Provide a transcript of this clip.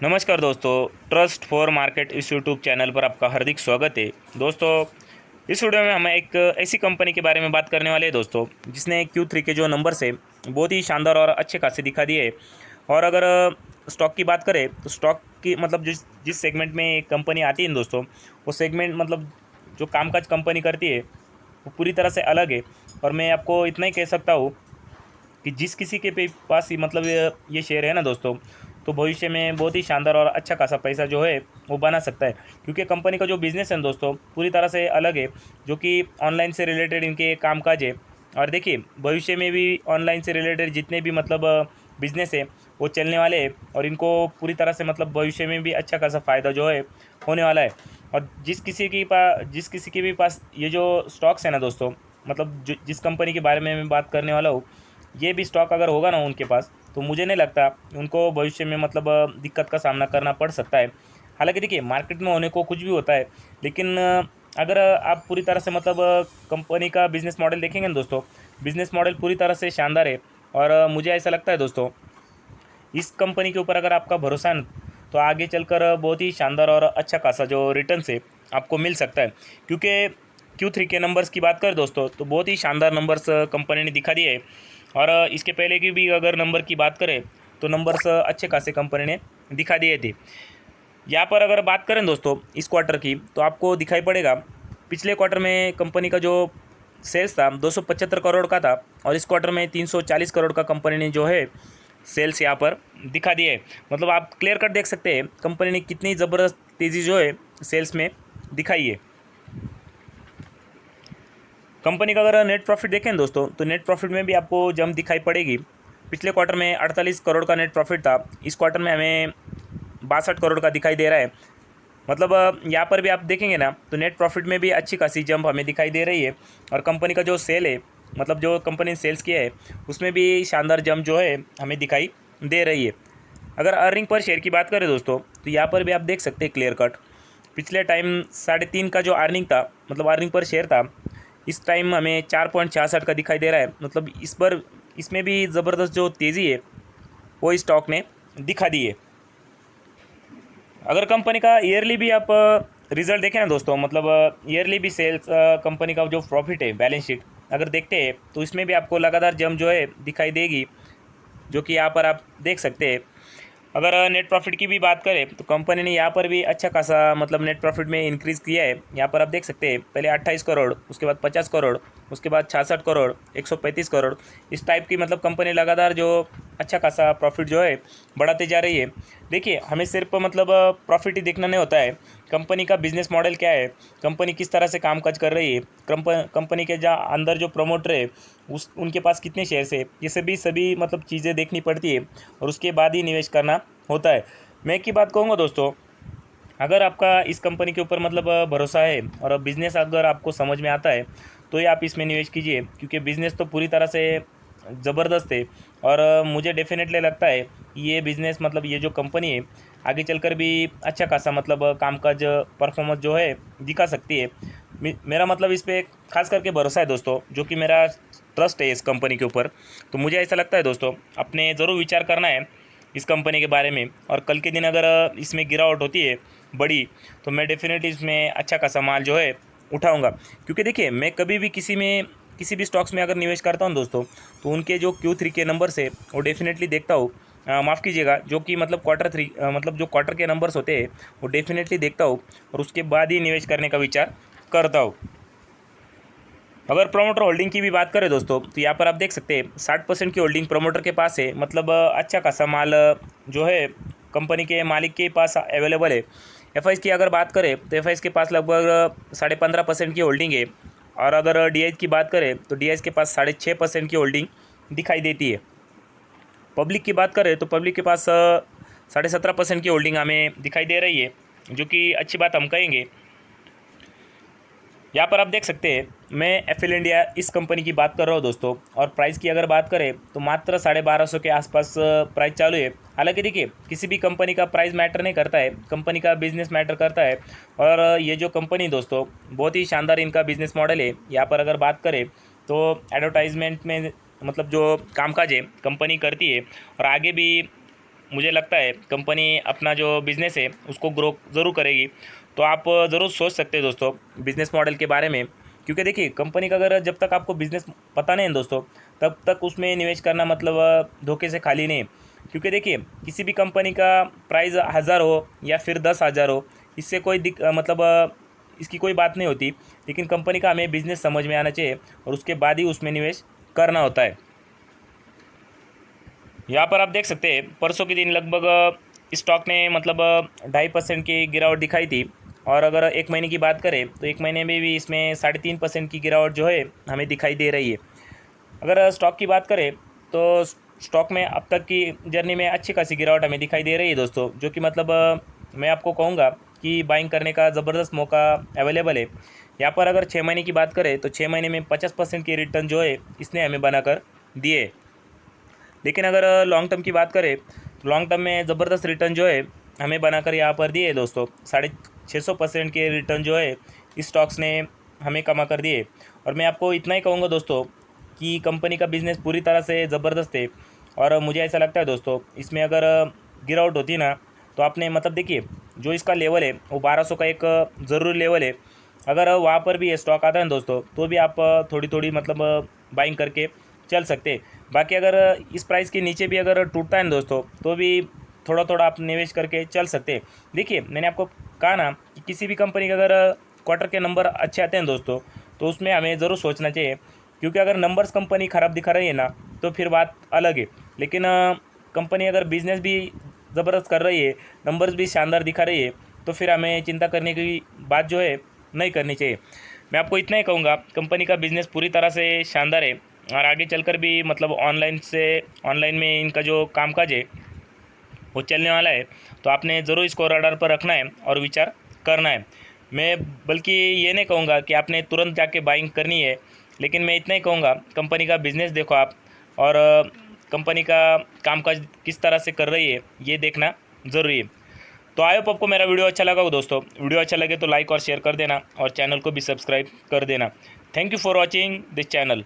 नमस्कार दोस्तों, trust for market इस यूट्यूब चैनल पर आपका हार्दिक स्वागत है। दोस्तों, इस वीडियो में हम एक ऐसी कंपनी के बारे में बात करने वाले हैं दोस्तों, जिसने Q3 के जो नंबर्स है बहुत ही शानदार और अच्छे खासे दिखा दिए है। और अगर स्टॉक की बात करें तो स्टॉक की मतलब जिस जिस सेगमेंट में एक कंपनी आती है दोस्तों, वो सेगमेंट मतलब जो कामकाज कंपनी करती है वो पूरी तरह से अलग है। और मैं आपको इतना ही कह सकता हूँ कि जिस किसी के पास ही मतलब ये शेयर है ना दोस्तों, तो भविष्य में बहुत ही शानदार और अच्छा खासा पैसा जो है वो बना सकता है। क्योंकि कंपनी का जो बिज़नेस है दोस्तों पूरी तरह से अलग है, जो कि ऑनलाइन से रिलेटेड इनके कामकाज है। और देखिए, भविष्य में भी ऑनलाइन से रिलेटेड जितने भी मतलब बिज़नेस है वो चलने वाले हैं, और इनको पूरी तरह से मतलब भविष्य में भी अच्छा खासा फ़ायदा जो है होने वाला है। और जिस किसी के भी पास ये जो स्टॉक्स है ना दोस्तों, मतलब जिस कंपनी के बारे में मैं बात करने वाला हूँ, ये भी स्टॉक अगर होगा ना उनके पास, तो मुझे नहीं लगता उनको भविष्य में मतलब दिक्कत का सामना करना पड़ सकता है। हालांकि देखिए, मार्केट में होने को कुछ भी होता है, लेकिन अगर आप पूरी तरह से मतलब कंपनी का बिज़नेस मॉडल देखेंगे ना दोस्तों, बिज़नेस मॉडल पूरी तरह से शानदार है। और मुझे ऐसा लगता है दोस्तों, इस कंपनी के ऊपर अगर आपका भरोसा है ना, तो आगे चलकर बहुत ही शानदार और अच्छा खासा जो रिटर्न्स है आपको मिल सकता है। क्योंकि Q3 के नंबर्स की बात करें दोस्तों, तो बहुत ही शानदार नंबर्स कंपनी ने दिखा दिए है। और इसके पहले की भी अगर नंबर की बात करें तो नंबर्स अच्छे खासे कंपनी ने दिखा दिए थे। यहाँ पर अगर बात करें दोस्तों इस क्वार्टर की, तो आपको दिखाई पड़ेगा पिछले क्वार्टर में कंपनी का जो सेल्स था 275 करोड़ का था, और इस क्वार्टर में 340 करोड़ का कंपनी ने जो है सेल्स यहाँ पर दिखा दिए है। मतलब आप क्लियर कट देख सकते हैं कंपनी ने कितनी ज़बरदस्त तेज़ी जो है सेल्स में दिखाई है। कंपनी का अगर नेट प्रॉफिट देखें दोस्तों, तो नेट प्रॉफिट में भी आपको जंप दिखाई पड़ेगी। पिछले क्वार्टर में 48 करोड़ का नेट प्रॉफिट था, इस क्वार्टर में हमें 62 करोड़ का दिखाई दे रहा है। मतलब यहाँ पर भी आप देखेंगे ना, तो नेट प्रॉफिट में भी अच्छी खासी जंप हमें दिखाई दे रही है। और कंपनी का जो सेल है, मतलब जो कंपनी ने सेल्स किया है, उसमें भी शानदार जंप जो है हमें दिखाई दे रही है। अगर अर्निंग पर शेयर की बात करें दोस्तों, तो यहाँ पर भी आप देख सकते हैं क्लियर कट, पिछले टाइम 3.5 का जो अर्निंग था, मतलब अर्निंग पर शेयर था, इस टाइम हमें 4.66 का दिखाई दे रहा है। मतलब इस पर इसमें भी ज़बरदस्त जो तेज़ी है वो इस स्टॉक ने दिखा दी है। अगर कंपनी का ईयरली भी आप रिजल्ट देखें ना दोस्तों, मतलब ईयरली भी सेल्स कंपनी का जो प्रॉफिट है, बैलेंस शीट अगर देखते हैं, तो इसमें भी आपको लगातार जंप जो है दिखाई देगी, जो कि यहाँ पर आप देख सकते हैं। अगर नेट प्रॉफिट की भी बात करें, तो कंपनी ने यहाँ पर भी अच्छा खासा मतलब नेट प्रॉफिट में इंक्रीज़ किया है। यहाँ पर आप देख सकते हैं, पहले 28 करोड़, उसके बाद 50 करोड़, उसके बाद 66 करोड़, 135 करोड़, इस टाइप की मतलब कंपनी लगातार जो अच्छा खासा प्रॉफिट जो है बढ़ाते जा रही है। देखिए, हमें सिर्फ मतलब प्रॉफिट ही देखना नहीं होता है, कंपनी का बिजनेस मॉडल क्या है, कंपनी किस तरह से कामकाज कर रही है, कंपनी के जहाँ अंदर जो प्रमोटर है उनके पास कितने शेयर्स है, ये सभी मतलब चीज़ें देखनी पड़ती है, और उसके बाद ही निवेश करना होता है। मैं एक ही बात कहूँगा दोस्तों, अगर आपका इस कंपनी के ऊपर मतलब भरोसा है और बिज़नेस अगर आपको समझ में आता है, तो ही आप इसमें निवेश कीजिए। क्योंकि बिज़नेस तो पूरी तरह से ज़बरदस्त है। और मुझे डेफिनेटली लगता है ये बिज़नेस मतलब ये जो कंपनी है आगे चलकर भी अच्छा खासा मतलब कामकाज परफॉर्मेंस जो है दिखा सकती है। मेरा मतलब इस पे खास करके भरोसा है दोस्तों, जो कि मेरा ट्रस्ट है इस कंपनी के ऊपर। तो मुझे ऐसा लगता है दोस्तों, अपने ज़रूर विचार करना है इस कंपनी के बारे में। और कल के दिन अगर इसमें गिरावट होती है बड़ी, तो मैं डेफिनेटली इसमें अच्छा खासा माल जो है उठाऊंगा। क्योंकि देखिए, मैं कभी भी किसी भी स्टॉक्स में अगर निवेश करता हूं दोस्तों, तो उनके जो Q3 के नंबर्स है वो डेफिनेटली देखता हूँ। माफ़ कीजिएगा, जो कि मतलब Q3 मतलब जो क्वार्टर के नंबर्स होते हैं वो डेफिनेटली देखता हूँ, और उसके बाद ही निवेश करने का विचार करता हूँ। अगर प्रोमोटर होल्डिंग की भी बात करें दोस्तों, तो यहाँ पर आप देख सकते हैं 60% की होल्डिंग प्रोमोटर के पास है। मतलब अच्छा खासा माल जो है कंपनी के मालिक के पास अवेलेबल है। एफ की अगर बात करें, तो एफ के पास लगभग 15.5% की होल्डिंग है। और अगर डी की बात करें, तो डी के पास 6.5% की होल्डिंग दिखाई देती है। पब्लिक की बात करें, तो पब्लिक के पास 17.5% की होल्डिंग हमें दिखाई दे रही है, जो कि अच्छी बात हम कहेंगे। यहाँ पर आप देख सकते हैं, मैं एफएल इंडिया इस कंपनी की बात कर रहा हूँ दोस्तों। और प्राइस की अगर बात करें, तो मात्र 1250 के आसपास प्राइस चालू है। हालांकि देखिए, किसी भी कंपनी का प्राइस मैटर नहीं करता है, कंपनी का बिजनेस मैटर करता है। और ये जो कंपनी दोस्तों बहुत ही शानदार इनका बिजनेस मॉडल है। यहाँ पर अगर बात करें, तो एडवर्टाइजमेंट में मतलब जो कामकाज है कंपनी करती है, और आगे भी मुझे लगता है कंपनी अपना जो बिज़नेस है उसको ग्रो ज़रूर करेगी। तो आप ज़रूर सोच सकते हैं दोस्तों बिज़नेस मॉडल के बारे में, क्योंकि देखिए कंपनी का अगर जब तक आपको बिज़नेस पता नहीं है दोस्तों, तब तक उसमें निवेश करना मतलब धोखे से खाली नहीं है। क्योंकि देखिए किसी भी कंपनी का प्राइस 1000 हो या फिर 10,000 हो, इससे कोई इसकी कोई बात नहीं होती। लेकिन कंपनी का हमें बिज़नेस समझ में आना चाहिए और उसके बाद ही उसमें निवेश करना होता है। यहाँ पर आप देख सकते हैं परसों के दिन लगभग स्टॉक ने मतलब 2.5% की गिरावट दिखाई थी। और अगर एक महीने की बात करें तो एक महीने में भी इसमें 3.5% की गिरावट जो है हमें दिखाई दे रही है। अगर स्टॉक की बात करें तो स्टॉक में अब तक की जर्नी में अच्छी खासी गिरावट हमें दिखाई दे रही है दोस्तों, जो कि मतलब मैं आपको कहूँगा कि बाइंग करने का ज़बरदस्त मौका अवेलेबल है। यहाँ पर अगर 6 महीने की बात करें तो 6 महीने में 50% की रिटर्न जो है इसने हमें बनाकर दिए। लेकिन अगर लॉन्ग टर्म की बात करें तो लॉन्ग टर्म में ज़बरदस्त रिटर्न जो है हमें बनाकर यहाँ पर दिए दोस्तों। 650% के रिटर्न जो है इस स्टॉक्स ने हमें कमा कर दिए। और मैं आपको इतना ही कहूँगा दोस्तों कि कंपनी का बिज़नेस पूरी तरह से ज़बरदस्त है। और मुझे ऐसा लगता है दोस्तों इसमें अगर गिरावट होती ना तो आपने मतलब देखिए जो इसका लेवल है वो 1200 का एक ज़रूरी लेवल है। अगर वहाँ पर भी ये स्टॉक आता है ना दोस्तों तो भी आप थोड़ी थोड़ी मतलब बाइंग करके चल सकते। बाकी अगर इस प्राइस के नीचे भी अगर टूटता है ना दोस्तों तो भी थोड़ा थोड़ा आप निवेश करके चल सकते। देखिए मैंने आपको कहा ना कि किसी भी कंपनी का अगर क्वार्टर के नंबर अच्छे आते हैं दोस्तों तो उसमें हमें ज़रूर सोचना चाहिए, क्योंकि अगर नंबर्स कंपनी ख़राब दिखा रही है ना तो फिर बात अलग है। लेकिन कंपनी अगर बिज़नेस भी ज़बरदस्त कर रही है, नंबर्स भी शानदार दिखा रही है, तो फिर हमें चिंता करने की बात जो है नहीं करनी चाहिए। मैं आपको इतना ही कहूँगा कंपनी का बिज़नेस पूरी तरह से शानदार है और आगे चलकर भी मतलब ऑनलाइन में इनका जो कामकाज है वो चलने वाला है। तो आपने ज़रूर इसको रडार पर रखना है और विचार करना है। मैं बल्कि ये नहीं कहूँगा कि आपने तुरंत जाके बाइंग करनी है, लेकिन मैं इतना ही कहूँगा कंपनी का बिज़नेस देखो आप, और कंपनी का कामकाज किस तरह से कर रही है ये देखना ज़रूरी है। तो आई होप आपको मेरा वीडियो अच्छा लगा हो दोस्तों। वीडियो अच्छा लगे तो लाइक और शेयर कर देना और चैनल को भी सब्सक्राइब कर देना। Thank you for watching this channel.